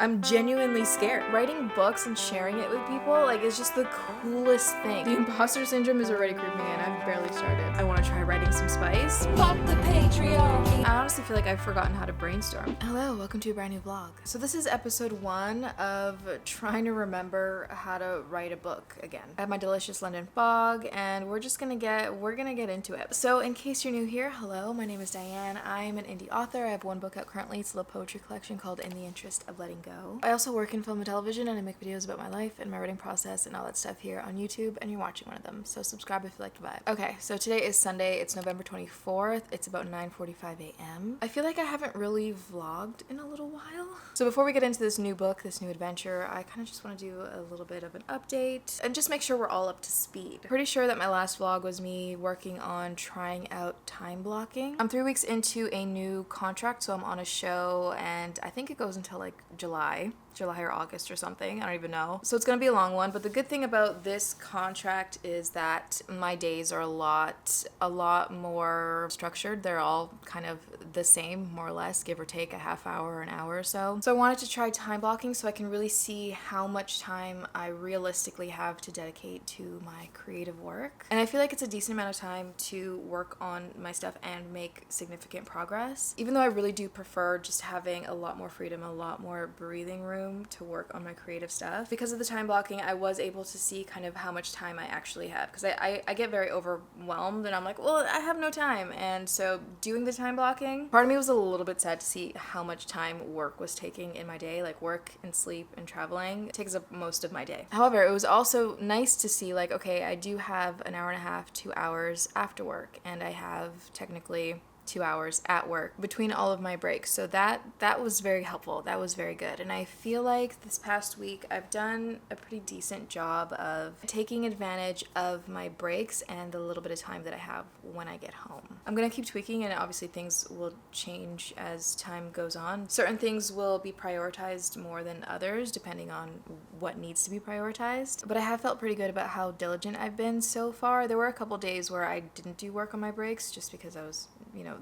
I'm genuinely scared. Writing books and sharing it with people, like, is just the coolest thing. The imposter syndrome is already creeping in. I've barely started. I want to try writing some spice. Fuck the patriarchy. I honestly feel like I've forgotten how to brainstorm. Hello, welcome to a brand new vlog. So this is episode 1 of trying to remember how to write a book again. I have my delicious London fog, and we're gonna get into it. So in case you're new here, hello, my name is Diane. I'm an indie author. I have one book out currently. It's a little poetry collection called In the Interest of Letting Go. I also work in film and television, and I make videos about my life and my writing process and all that stuff here on YouTube, and you're watching one of them, so subscribe if you like the vibe. Okay, so today is Sunday. It's November 24th. It's about 9:45 a.m. I feel like I haven't really vlogged in a little while. So before we get into this new book, this new adventure, I kind of just want to do a little bit of an update and just make sure we're all up to speed. Pretty sure that my last vlog was me working on trying out time blocking. I'm 3 weeks into a new contract, so I'm on a show, and I think it goes until like July or August or something. I don't even know. So it's gonna be a long one, but the good thing about this contract is that my days are a lot more structured. They're all kind of the same, more or less, give or take a half hour or an hour or so. So I wanted to try time blocking so I can really see how much time I realistically have to dedicate to my creative work. And I feel like it's a decent amount of time to work on my stuff and make significant progress. Even though I really do prefer just having a lot more freedom, a lot more breathing room to work on my creative stuff. Because of the time blocking, I was able to see kind of how much time I actually have, because I get very overwhelmed and I'm like, well, I have no time. And so doing the time blocking, part of me was a little bit sad to see how much time work was taking in my day, like work and sleep and traveling. It takes up most of my day. However, it was also nice to see, like, okay, I do have an hour and a half, 2 hours after work, and I have technically 2 hours at work between all of my breaks. So that was very helpful. That was very good. And I feel like this past week I've done a pretty decent job of taking advantage of my breaks and the little bit of time that I have when I get home. I'm gonna keep tweaking, and obviously things will change as time goes on. Certain things will be prioritized more than others depending on what needs to be prioritized. But I have felt pretty good about how diligent I've been so far. There were a couple days where I didn't do work on my breaks just because I was,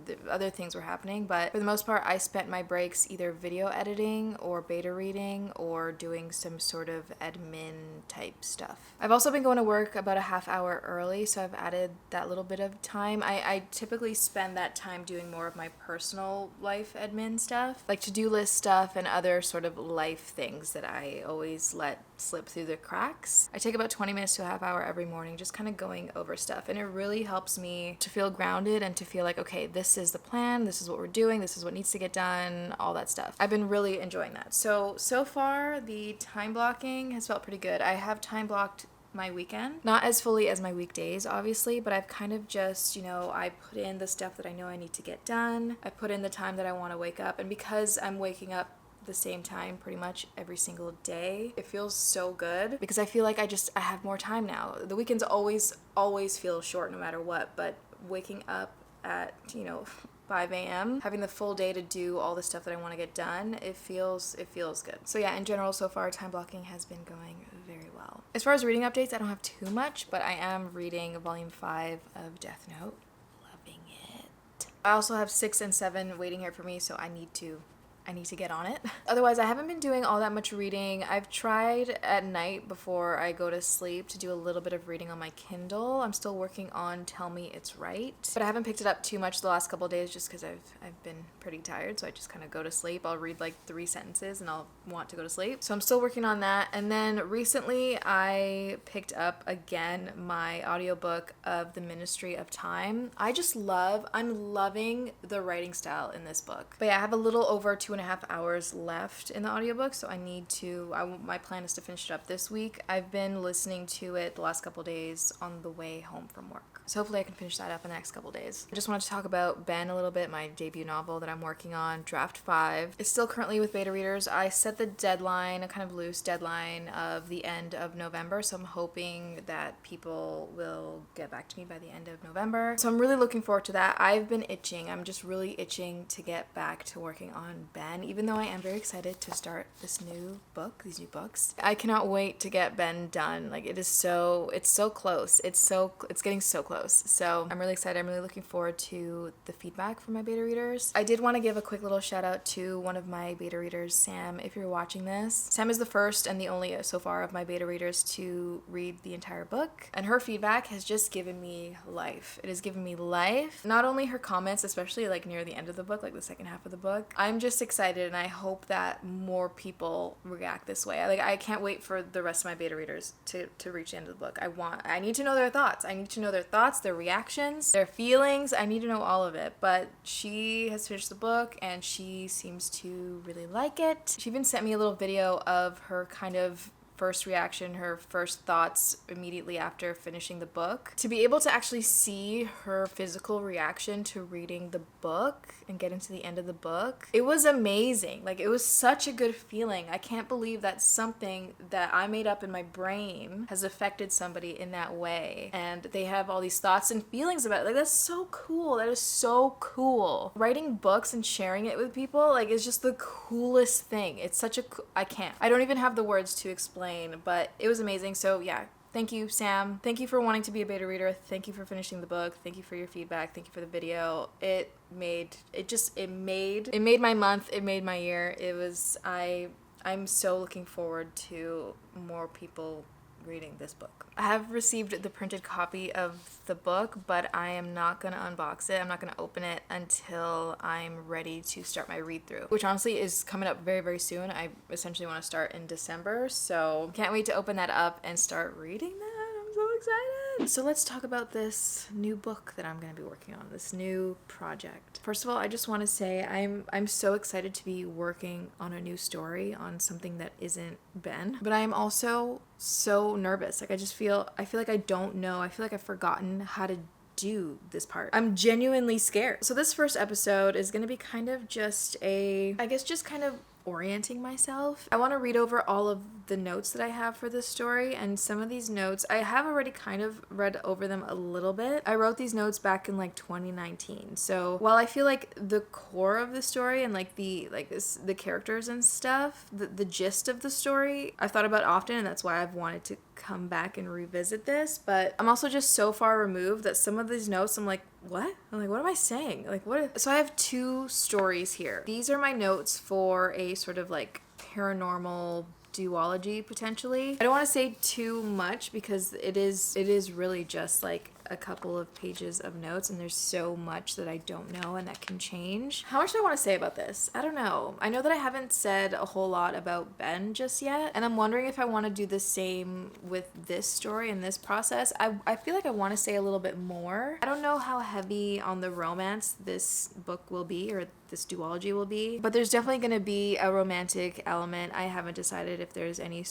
the other things were happening, but for the most part I spent my breaks either video editing or beta reading or doing some sort of admin type stuff. I've also been going to work about a half hour early, so I've added that little bit of time. I typically spend that time doing more of my personal life admin stuff, like to-do list stuff and other sort of life things that I always let slip through the cracks. I take about 20 minutes to a half hour every morning just kind of going over stuff, and it really helps me to feel grounded and to feel like, okay, this is the plan, this is what we're doing, this is what needs to get done, all that stuff. I've been really enjoying that. So far the time blocking has felt pretty good. I have time blocked my weekend, not as fully as my weekdays obviously, but I've kind of just, I put in the stuff that I know I need to get done. I put in the time that I want to wake up, and because I'm waking up the same time pretty much every single day, it feels so good because I feel like I have more time now. The weekends always feel short no matter what, but waking up at 5 a.m. having the full day to do all the stuff that I want to get done, it feels good. So yeah, in general so far time blocking has been going very well. As far as reading updates, I don't have too much, but I am reading volume 5 of Death Note. Loving it. I also have 6 and 7 waiting here for me, so I need to get on it. Otherwise, I haven't been doing all that much reading. I've tried at night before I go to sleep to do a little bit of reading on my Kindle. I'm still working on Tell Me It's Right, but I haven't picked it up too much the last couple of days just because I've been pretty tired, so I just kind of go to sleep. I'll read like 3 sentences and I'll want to go to sleep. So I'm still working on that. And then recently I picked up again my audiobook of The Ministry of Time. I'm loving the writing style in this book. But yeah, I have a little over 2.5 hours left in the audiobook, so my plan is to finish it up this week. I've been listening to it the last couple days on the way home from work. So hopefully I can finish that up in the next couple days. I just wanted to talk about Ben a little bit, my debut novel that I'm working on, Draft 5. It's still currently with beta readers. I set the deadline, a kind of loose deadline of the end of November, so I'm hoping that people will get back to me by the end of November. So I'm really looking forward to that. I'm just really itching to get back to working on Ben. Ben, even though I am very excited to start these new books. I cannot wait to get Ben done. Like it's so close. It's getting so close. So I'm really excited. I'm really looking forward to the feedback from my beta readers. I did want to give a quick little shout out to one of my beta readers, Sam, if you're watching this. Sam is the first and the only so far of my beta readers to read the entire book, and her feedback has just given me life. It has given me life. Not only her comments, especially like near the end of the book, like the second half of the book. I'm just excited, and I hope that more people react this way. I can't wait for the rest of my beta readers to reach the end of the book. I need to know their thoughts. I need to know their thoughts, their reactions, their feelings. I need to know all of it. But she has finished the book, and she seems to really like it. She even sent me a little video of her kind of first reaction, her first thoughts immediately after finishing the book. To be able to actually see her physical reaction to reading the book and getting to the end of the book, it was amazing. Like, it was such a good feeling. I can't believe that something that I made up in my brain has affected somebody in that way, and they have all these thoughts and feelings about it. Like, that's so cool. That is so cool. Writing books and sharing it with people, like, is just the coolest thing. It's such a I don't even have the words to explain, but it was amazing. So yeah, thank you, Sam. Thank you for wanting to be a beta reader. Thank you for finishing the book. Thank you for your feedback. Thank you for the video. It made my month. It made my year. I'm so looking forward to more people reading this book. I have received the printed copy of the book, but I am not going to unbox it. I'm not going to open it until I'm ready to start my read through, which honestly is coming up very, very soon. I essentially want to start in December, so can't wait to open that up and start reading that. I'm so excited. So let's talk about this new book that I'm going to be working on, this new project. First of all, I just want to say I'm so excited to be working on a new story, on something that isn't Ben, but I am also so nervous. Like, I feel like I don't know. I feel like I've forgotten how to do this part. I'm genuinely scared. So this first episode is going to be kind of just kind of orienting myself. I want to read over all of the notes that I have for this story, and some of these notes I have already kind of read over them a little bit. I wrote these notes back in like 2019. So while I feel like the core of the story and the characters and stuff, the gist of the story I've thought about often, and that's why I've wanted to come back and revisit this, but I'm also just so far removed that some of these notes I'm like, what am I saying? Like, what? So I have two stories here. These are my notes for a sort of like paranormal duology, potentially. I don't want to say too much because it is really just like a couple of pages of notes, and there's so much that I don't know and that can change. How much do I want to say about this? I don't know. I know that I haven't said a whole lot about Ben just yet, and I'm wondering if I want to do the same with this story and this process. I feel like I want to say a little bit more. I don't know how heavy on the romance this book will be, or this duology will be, but there's definitely going to be a romantic element. I haven't decided if there's any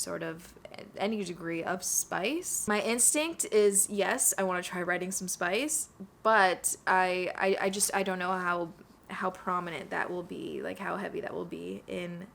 degree of spice. My instinct is yes, I want to try writing some spice, but I don't know how prominent that will be, like how heavy that will be in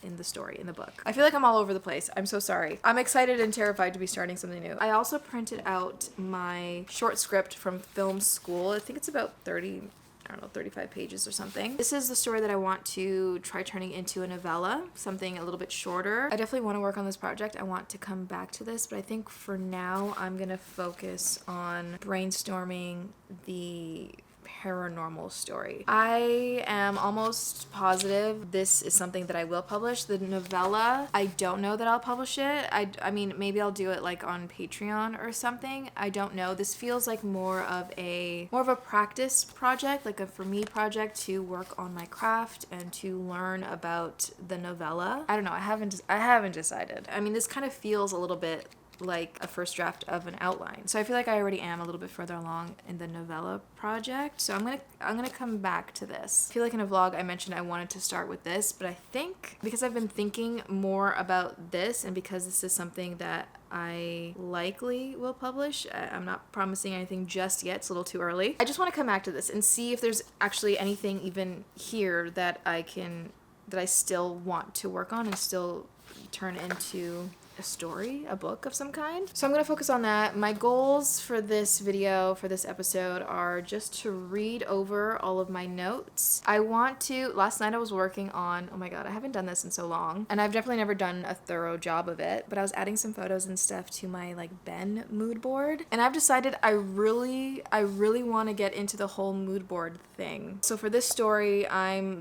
the story, in the book. I feel like I'm all over the place. I'm so sorry. I'm excited and terrified to be starting something new. I also printed out my short script from film school. I think it's about 35 pages or something. This is the story that I want to try turning into a novella, something a little bit shorter. I definitely want to work on this project. I want to come back to this, but I think for now I'm gonna focus on brainstorming the paranormal story. I am almost positive this is something that I will publish. The novella, I don't know that I'll publish it. I mean, maybe I'll do it like on Patreon or something. I don't know. This feels like more of a practice project, like a for me project to work on my craft and to learn about the novella. I don't know. I haven't decided. I mean, this kind of feels a little bit like a first draft of an outline. So I feel like I already am a little bit further along in the novella project. So I'm gonna come back to this. I feel like in a vlog I mentioned I wanted to start with this, but I think because I've been thinking more about this, and because this is something that I likely will publish, I'm not promising anything just yet. It's a little too early. I just want to come back to this and see if there's actually anything even here that I still want to work on and still turn into a story, a book of some kind. So I'm gonna focus on that. My goals for this video, for this episode, are just to read over all of my notes. Last night I was working on, oh my god, I haven't done this in so long, and I've definitely never done a thorough job of it, but I was adding some photos and stuff to my like Ben mood board, and I've decided I really want to get into the whole mood board thing. So for this story,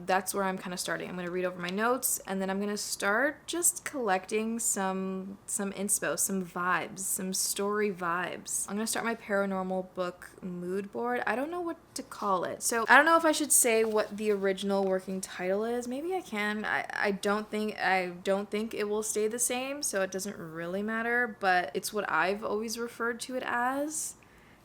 that's where I'm kind of starting. I'm gonna read over my notes, and then I'm gonna start just collecting some inspo, some vibes, some story vibes. I'm gonna start my paranormal book mood board. I don't know what to call it. So I don't know if I should say what the original working title is. Maybe I can. I don't think it will stay the same, so it doesn't really matter, but it's what I've always referred to it as.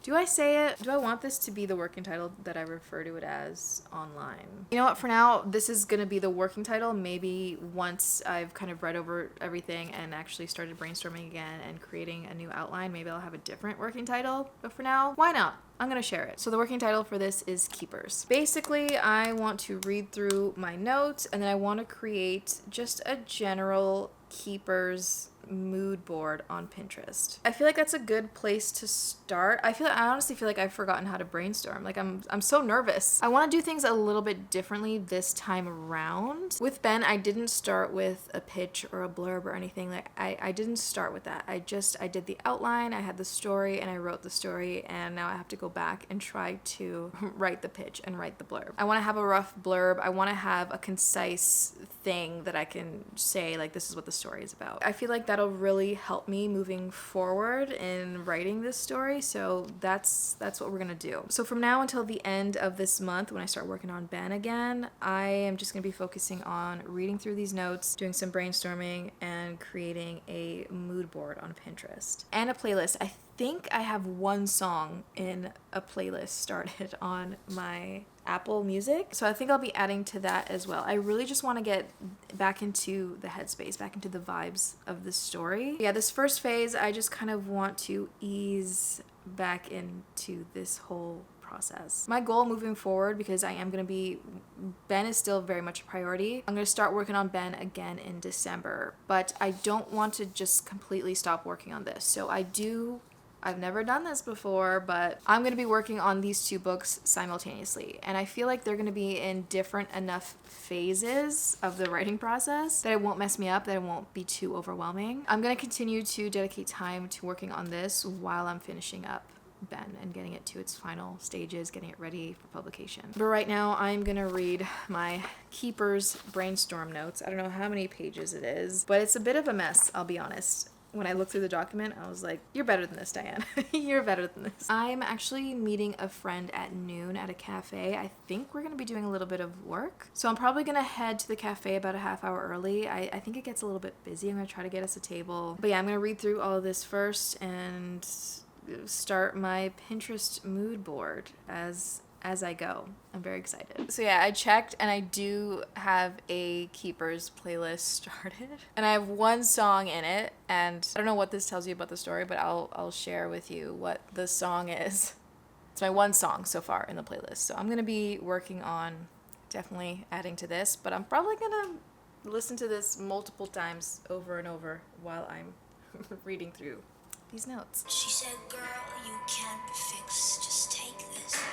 Do I say it? Do I want this to be the working title that I refer to it as online? You know what, for now, this is gonna be the working title. Maybe once I've kind of read over everything and actually started brainstorming again and creating a new outline, maybe I'll have a different working title. But for now, why not? I'm gonna share it. So the working title for this is Keepers. Basically, I want to read through my notes and then I want to create just a general Keepers mood board on Pinterest. I feel like that's a good place to start. I honestly feel like I've forgotten how to brainstorm. Like I'm so nervous. I want to do things a little bit differently this time around. With Ben, I didn't start with a pitch or a blurb or anything. Like I didn't start with that. I did the outline, I had the story, and I wrote the story, and now I have to go back and try to write the pitch and write the blurb. I want to have a rough blurb. I want to have a concise thing that I can say, like, this is what the story is about. I feel like that'll really help me moving forward in writing this story, so that's what we're gonna do. So from now until the end of this month, when I start working on Ben again, I am just gonna be focusing on reading through these notes, doing some brainstorming, and creating a mood board on Pinterest and a playlist. I think I have one song in a playlist started on my Apple Music, so I think I'll be adding to that as well. I really just want to get back into the headspace, back into the vibes of the story. Yeah, this first phase, I just kind of want to ease back into this whole process. My goal moving forward, because Ben is still very much a priority, I'm going to start working on Ben again in December, but I don't want to just completely stop working on this. So I've never done this before, but I'm going to be working on these two books simultaneously. And I feel like they're going to be in different enough phases of the writing process that it won't mess me up, that it won't be too overwhelming. I'm going to continue to dedicate time to working on this while I'm finishing up Ben and getting it to its final stages, getting it ready for publication. But right now, I'm going to read my Keepers brainstorm notes. I don't know how many pages it is, but it's a bit of a mess, I'll be honest. When I looked through the document, I was like, you're better than this, Diane. You're better than this. I'm actually meeting a friend at noon at a cafe. I think we're going to be doing a little bit of work. So I'm probably going to head to the cafe about a half hour early. I think it gets a little bit busy. I'm going to try to get us a table. But yeah, I'm going to read through all of this first and start my Pinterest mood board as I go. I'm very excited. So yeah, I checked and I do have a Keepers playlist started. And I have one song in it, and I don't know what this tells you about the story, but I'll share with you what the song is. It's my one song so far in the playlist. So I'm gonna be working on definitely adding to this, but I'm probably gonna listen to this multiple times over and over while I'm reading through these notes. She said, girl, you can't be fixed, just take this.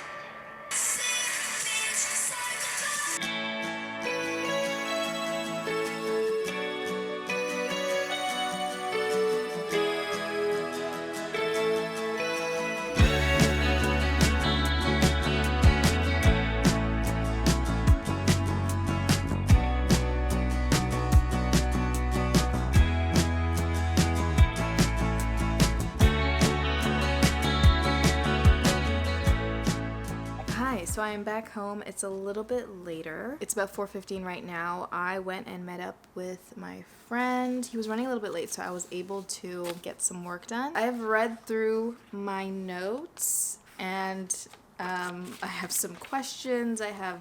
So I am back home. It's a little bit later. It's about 4:15 right now. I went and met up with my friend. He was running a little bit late, so I was able to get some work done. I have read through my notes and I have some questions. I have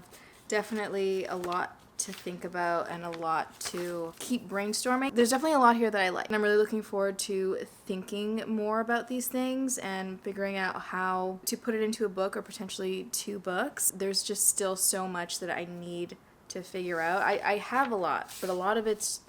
definitely a lot to think about and a lot to keep brainstorming. There's definitely a lot here that I like, and I'm really looking forward to thinking more about these things and figuring out how to put it into a book or potentially 2 books. There's just still so much that I need to figure out. I have a lot, but a lot of it's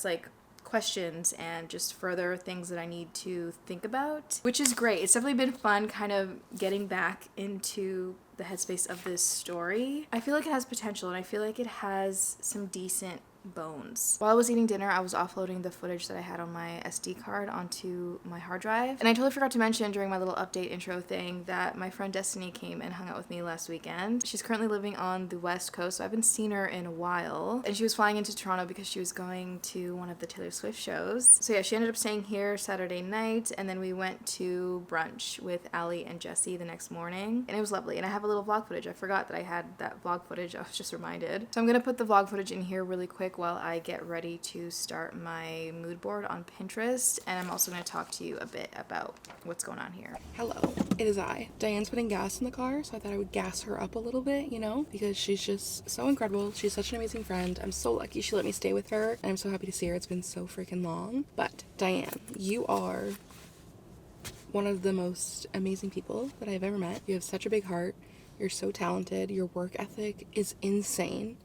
like questions and just further things that I need to think about, which is great. It's definitely been fun kind of getting back into the headspace of this story. I feel like it has potential, and I feel like it has some decent bones. While I was eating dinner, I was offloading the footage that I had on my SD card onto my hard drive. And I totally forgot to mention during my little update intro thing that my friend Destiny came and hung out with me last weekend. She's currently living on the West Coast, so I haven't seen her in a while. And she was flying into Toronto because she was going to one of the Taylor Swift shows. So yeah, she ended up staying here Saturday night, and then we went to brunch with Allie and Jesse the next morning. And it was lovely. And I have a little vlog footage. I forgot that I had that vlog footage. I was just reminded. So I'm gonna put the vlog footage in here really quick while I get ready to start my mood board on Pinterest, and I'm also going to talk to you a bit about what's going on here. Hello, it is I. Diane's putting gas in the car, so I thought I would gas her up a little bit, you know, because she's just so incredible. She's such an amazing friend. I'm so lucky she let me stay with her, and I'm so happy to see her. It's been so freaking long. But Diane, you are one of the most amazing people that I've ever met. You have such a big heart. You're so talented. Your work ethic is insane.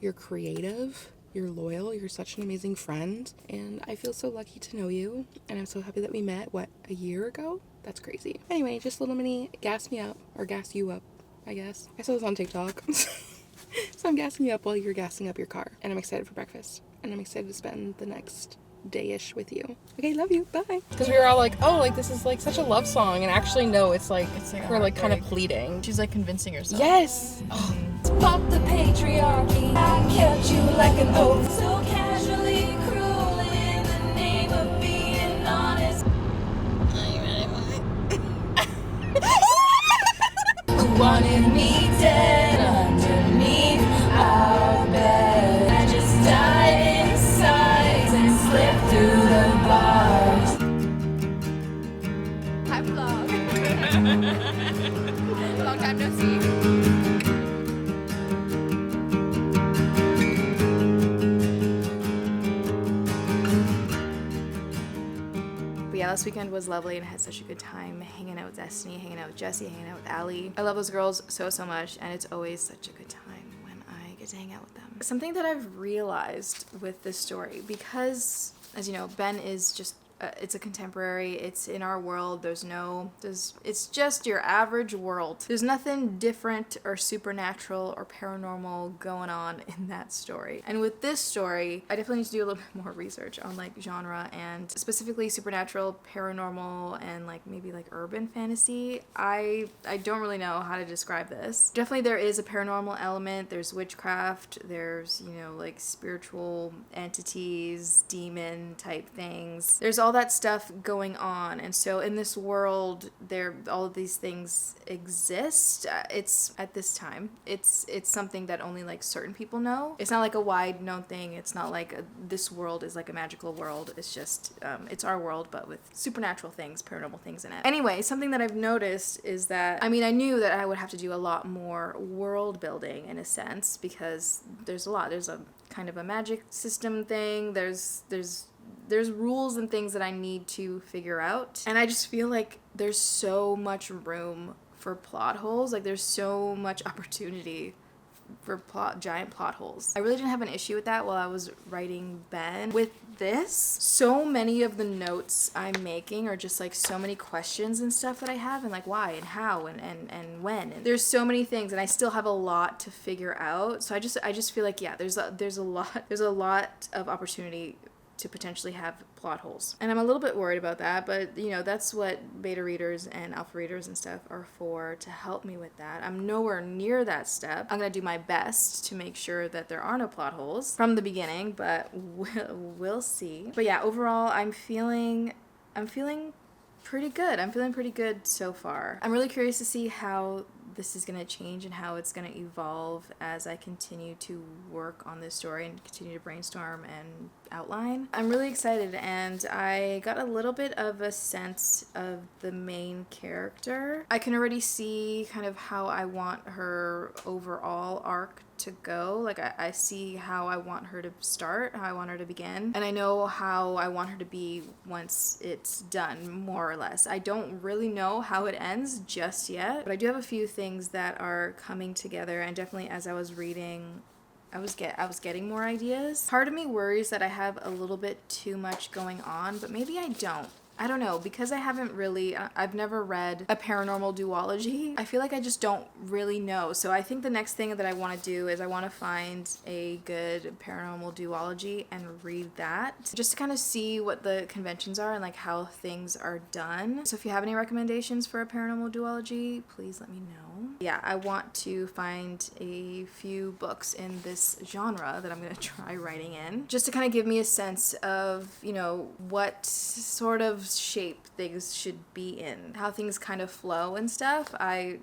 You're creative. You're loyal, you're such an amazing friend, and I feel so lucky to know you, and I'm so happy that we met, a year ago? That's crazy. Anyway, just a little mini gas me up, or gas you up, I guess. I saw this on TikTok, so I'm gassing you up while you're gassing up your car, and I'm excited for breakfast, and I'm excited to spend the next day-ish with you. Okay, love you, bye. Because we were all like, oh, like this is like such a love song, and actually no, it's like we're like kind of pleading. She's like convincing herself. Yes! Oh. Fuck the patriarchy. I kept you like an oath. So casually cruel in the name of being honest. Are you ready, Who wanted me dead underneath our bed? I just died inside and slipped through the bars. Hi, vlog. Long time no see. Last weekend was lovely, and I had such a good time hanging out with Destiny, hanging out with Jesse, hanging out with Allie. I love those girls so much, and it's always such a good time when I get to hang out with them. Something that I've realized with this story, because as you know, Ben is just it's a contemporary, it's in our world, it's just your average world. There's nothing different or supernatural or paranormal going on in that story. And with this story, I definitely need to do a little bit more research on like genre, and specifically supernatural, paranormal, and like maybe like urban fantasy. I don't really know how to describe this. Definitely there is a paranormal element, there's witchcraft, there's, you know, like spiritual entities, demon type things. There's all that stuff going on, and so in this world all of these things exist. It's at this time it's something that only like certain people know. It's not like a wide known thing. It's not like this world is like a magical world. It's just it's our world, but with supernatural things, paranormal things in it. Anyway, something that I've noticed is that, I mean, I knew that I would have to do a lot more world building in a sense, because there's a kind of a magic system thing. There's rules and things that I need to figure out. And I just feel like there's so much room for plot holes. Like there's so much opportunity for giant plot holes. I really didn't have an issue with that while I was writing Ben. With this, so many of the notes I'm making are just like so many questions and stuff that I have, and like why and how and when. And there's so many things, and I still have a lot to figure out. So I just feel like, yeah, there's a lot of opportunity to potentially have plot holes. And I'm a little bit worried about that, but you know, that's what beta readers and alpha readers and stuff are for, to help me with that. I'm nowhere near that step. I'm gonna do my best to make sure that there are no plot holes from the beginning, but we'll see. But yeah, overall, I'm feeling pretty good. I'm feeling pretty good so far. I'm really curious to see how this is going to change and how it's going to evolve as I continue to work on this story and continue to brainstorm and outline. I'm really excited, and I got a little bit of a sense of the main character. I can already see kind of how I want her overall arc to go. Like I see how I want her to start, how I want her to begin, and I know how I want her to be once it's done, more or less. I don't really know how it ends just yet, but I do have a few things that are coming together, and definitely as I was reading I was getting more ideas. Part of me worries that I have a little bit too much going on, but maybe I don't. I don't know, because I've never read a paranormal duology. I feel like I just don't really know. So I think the next thing that I want to do is I want to find a good paranormal duology and read that, just to kind of see what the conventions are and like how things are done. So if you have any recommendations for a paranormal duology, please let me know. Yeah, I want to find a few books in this genre that I'm going to try writing in, just to kind of give me a sense of, you know, what sort of shape things should be in, how things kind of flow and stuff. I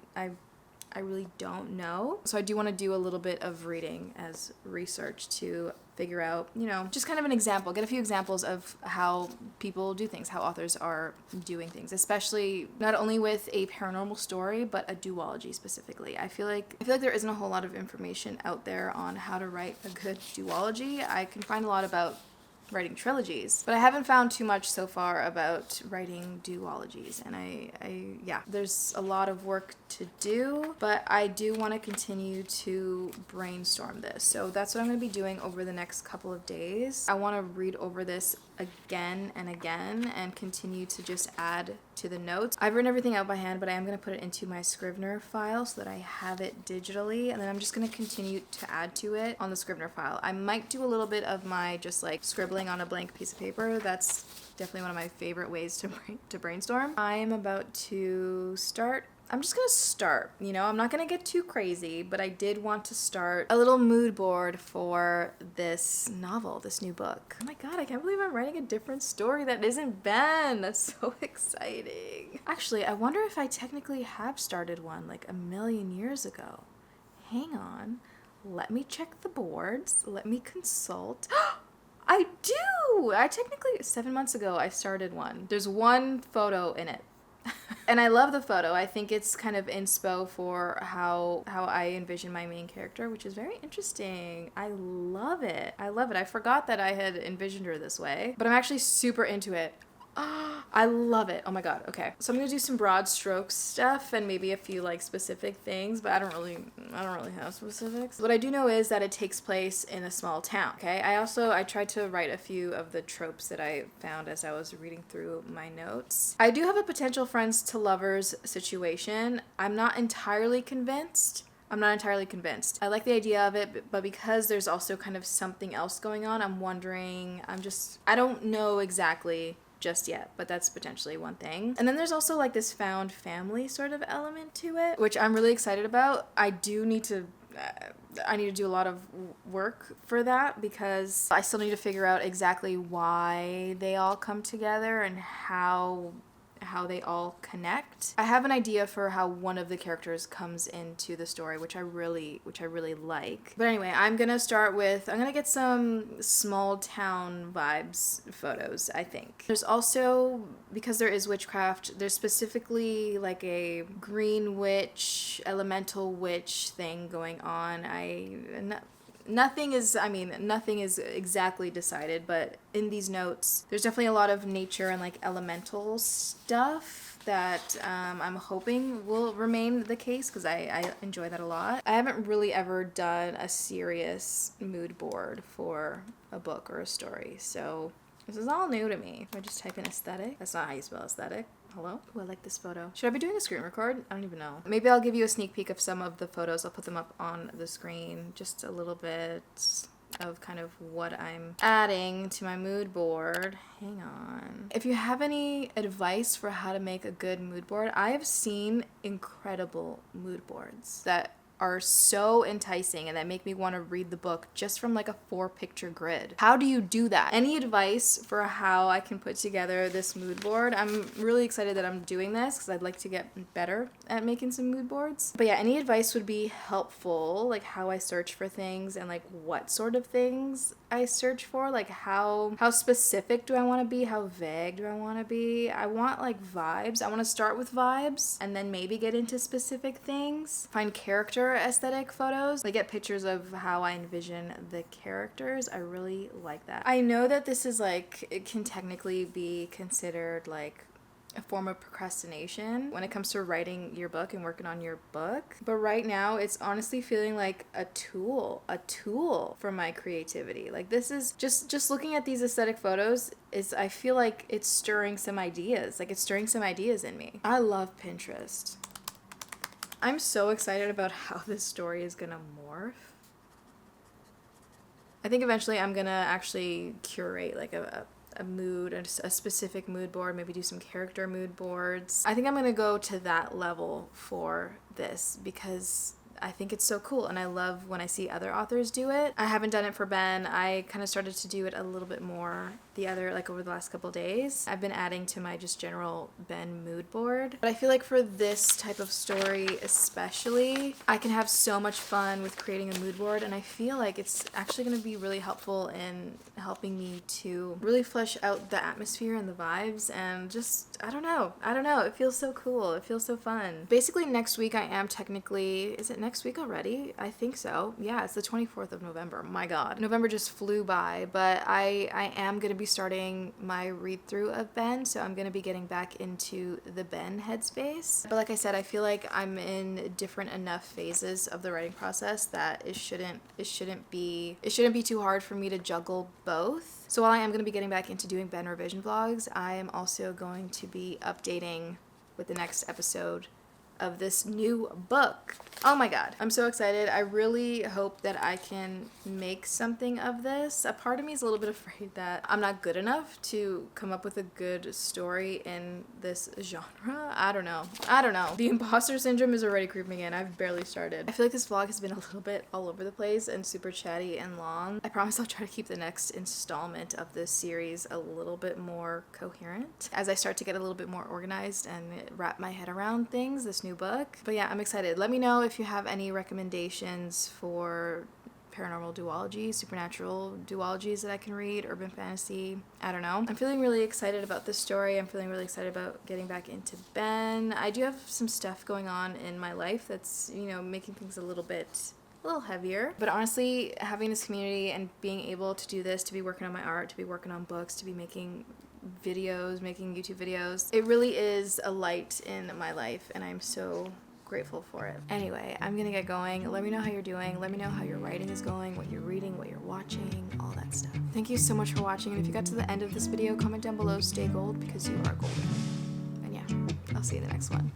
really don't know. So I do want to do a little bit of reading as research to figure out, you know, just kind of an example, get a few examples of how people do things, how authors are doing things, especially not only with a paranormal story, but a duology specifically. I feel like there isn't a whole lot of information out there on how to write a good duology. I can find a lot about writing trilogies, but I haven't found too much so far about writing duologies, and yeah, there's a lot of work to do, but I do want to continue to brainstorm this. So that's what I'm going to be doing over the next couple of days. I want to read over this again and again and continue to just add to the notes. I've written everything out by hand, but I am going to put it into my Scrivener file so that I have it digitally, and then I'm just going to continue to add to it on the Scrivener file. I might do a little bit of my just like scribbling on a blank piece of paper. That's definitely one of my favorite ways to brainstorm. I am about to start. I'm just gonna start, you know, I'm not gonna get too crazy, but I did want to start a little mood board for this novel, this new book. Oh my god, I can't believe I'm writing a different story that isn't Ben. That's so exciting. Actually, I wonder if I technically have started one like a million years ago. Hang on, let me check the boards, let me consult. I do! I technically, 7 months ago, I started one. There's one photo in it. And I love the photo. I think it's kind of inspo for how I envision my main character, which is very interesting. I love it. I forgot that I had envisioned her this way, but I'm actually super into it. I love it. Oh my god. Okay. So I'm going to do some broad strokes stuff and maybe a few like specific things, but I don't really have specifics. What I do know is that it takes place in a small town. Okay. I tried to write a few of the tropes that I found as I was reading through my notes. I do have a potential friends to lovers situation. I'm not entirely convinced. I like the idea of it, but because there's also kind of something else going on, I'm wondering, I don't know exactly just yet, but that's potentially one thing. And then there's also like this found family sort of element to it, which I'm really excited about. I need to do a lot of work for that because I still need to figure out exactly why they all come together and how they all connect. I have an idea for how one of the characters comes into the story, which I really like. But anyway, I'm gonna get some small town vibes photos, I think. There's also, because there is witchcraft, there's specifically like a green witch, elemental witch thing going on. Nothing is exactly decided, but in these notes, there's definitely a lot of nature and like elemental stuff that I'm hoping will remain the case because I enjoy that a lot. I haven't really ever done a serious mood board for a book or a story, so this is all new to me. I just type in aesthetic. That's not how you spell aesthetic. Hello? Ooh, I like this photo. Should I be doing a screen record? I don't even know. Maybe I'll give you a sneak peek of some of the photos. I'll put them up on the screen. Just a little bit of kind of what I'm adding to my mood board. Hang on. If you have any advice for how to make a good mood board, I have seen incredible mood boards that are so enticing and that make me want to read the book just from like a 4-picture grid. How do you do that? Any advice for how I can put together this mood board? I'm really excited that I'm doing this because I'd like to get better at making some mood boards. But yeah, any advice would be helpful, like how I search for things and like what sort of things I search for, like how specific do I want to be? How vague do I want to be? I want like vibes. I want to start with vibes and then maybe get into specific things. Find character aesthetic photos. I get pictures of how I envision the characters. I really like that. I know that this is like, it can technically be considered like a form of procrastination when it comes to writing your book and working on your book. But right now it's honestly feeling like a tool for my creativity. Like this is just looking at these aesthetic photos I feel like it's stirring some ideas. Like it's stirring some ideas in me. I love Pinterest. I'm so excited about how this story is gonna morph. I think eventually I'm gonna actually curate like a mood, a specific mood board, maybe do some character mood boards. I think I'm gonna go to that level for this because I think it's so cool and I love when I see other authors do it. I haven't done it for Ben. I kind of started to do it a little bit more over the last couple days. I've been adding to my just general Ben mood board. But I feel like for this type of story especially, I can have so much fun with creating a mood board, and I feel like it's actually going to be really helpful in helping me to really flesh out the atmosphere and the vibes, and just, I don't know. It feels so cool. It feels so fun. Basically next week I am technically, is it next week already? I think so. Yeah, it's the 24th of November. My God. November just flew by, but I am going to be starting my read through of Ben, so I'm going to be getting back into the Ben headspace. But like I said, I feel like I'm in different enough phases of the writing process that it shouldn't be too hard for me to juggle both. So while I am going to be getting back into doing Ben revision vlogs, I am also going to be updating with the next episode of this new book. Oh my God, I'm so excited. I really hope that I can make something of this. A part of me is a little bit afraid that I'm not good enough to come up with a good story in this genre. I don't know. The imposter syndrome is already creeping in. I've barely started. I feel like this vlog has been a little bit all over the place and super chatty and long. I promise I'll try to keep the next installment of this series a little bit more coherent as I start to get a little bit more organized and wrap my head around things, this new book. But yeah, I'm excited. Let me know if you have any recommendations for paranormal duology, supernatural duologies that I can read, urban fantasy. I don't know. I'm feeling really excited about this story. I'm feeling really excited about getting back into Ben. I do have some stuff going on in my life that's, making things a little heavier. But honestly, having this community and being able to do this, to be working on my art, to be working on books, to be making YouTube videos, it really is a light in my life, and I'm so grateful for it. Anyway, I'm gonna get going. Let me know how you're doing. Let me know how your writing is going, what you're reading, what you're watching, all that stuff. Thank you so much for watching, and if you got to the end of this video, comment down below, stay gold, because you are golden. And yeah, I'll see you in the next one.